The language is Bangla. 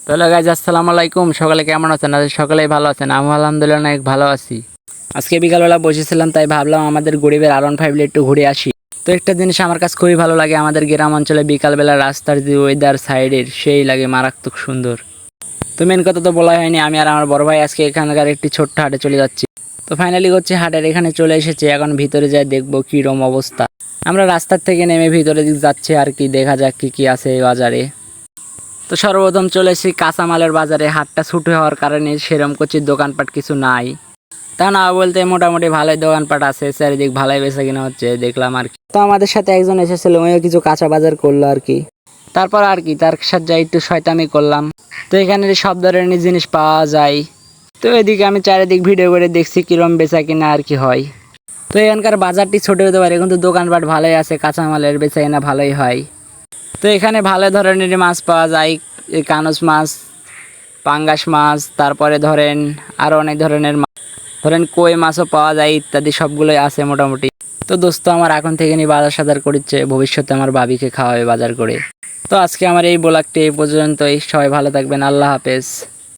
তো হ্যালো গাইজ, আসসালামু আলাইকুম। সকালে কেমন আছেন? সকালেই ভালো আছেন? আমি আলহামদুলিল্লাহ অনেক ভালো আছি। আজকে বিকালবেলা বসেছিলাম, তাই ভাবলাম আমাদের গরিবের R15 একটু ঘুরে আসি। তো একটা জিনিস আমার কাছে খুবই ভালো লাগে, আমাদের গ্রাম অঞ্চলে বিকালবেলা রাস্তার যে ওয়েদার সাইডের সেই লাগে মারাত্মক সুন্দর। তো মেন কথা তো বলা হয়নি, আমি আর আমার বড় ভাই আজকে এখানকার একটি ছোট্ট হাটে চলে যাচ্ছি। তো ফাইনালি হচ্ছে হাটের এখানে চলে এসেছি, এখন ভিতরে যাই দেখবো কীরকম অবস্থা। আমরা রাস্তার থেকে নেমে ভিতরে দিক যাচ্ছি আর কি, দেখা যাক কি কি আছে এই বাজারে। তো সর্বপ্রথম চলে এসেছি কাঁচামালের বাজারে। হাটটা ছুটি হওয়ার কারণে সেরকম কিছু দোকানপাট কিছু নাই, তা না বলতে মোটামুটি ভালোই দোকানপাট আছে, চারিদিক ভালোই বেচা কিনা হচ্ছে দেখলাম আর কি। তো আমাদের সাথে একজন এসেছিল, ওইও কিছু কাঁচা বাজার করলো আর কি। তারপর আর কি তার সাথে একটু শয়তামি করলাম। তো এখানে সব ধরনের জিনিস পাওয়া যায়। তো এদিকে আমি চারিদিক ভিডিও করে দেখছি কিরম বেচা কিনা আর কি হয়। তো এখানকার বাজারটি ছোট হতে পারে কিন্তু দোকানপাট ভালোই আছে, কাঁচামালের বেচা কিনা ভালোই হয়। তো এখানে ভালো ধরনের মাছ পাওয়া যায়, কানস মাছ, পাঙ্গাস মাছ, তারপরে ধরেন আরও অনেক ধরনের মাছ, ধরেন কই মাছও পাওয়া যায় ইত্যাদি, সবগুলোই আছে মোটামুটি। তো দোস্ত আমার এখন থেকে নিয়ে বাজার সাজার করছে, ভবিষ্যতে আমার ভাবিকে খাওয়াবে বাজার করে। তো আজকে আমার এই ব্লগটি এই পর্যন্তই। সবাই ভালো থাকবেন, আল্লাহ হাফেজ।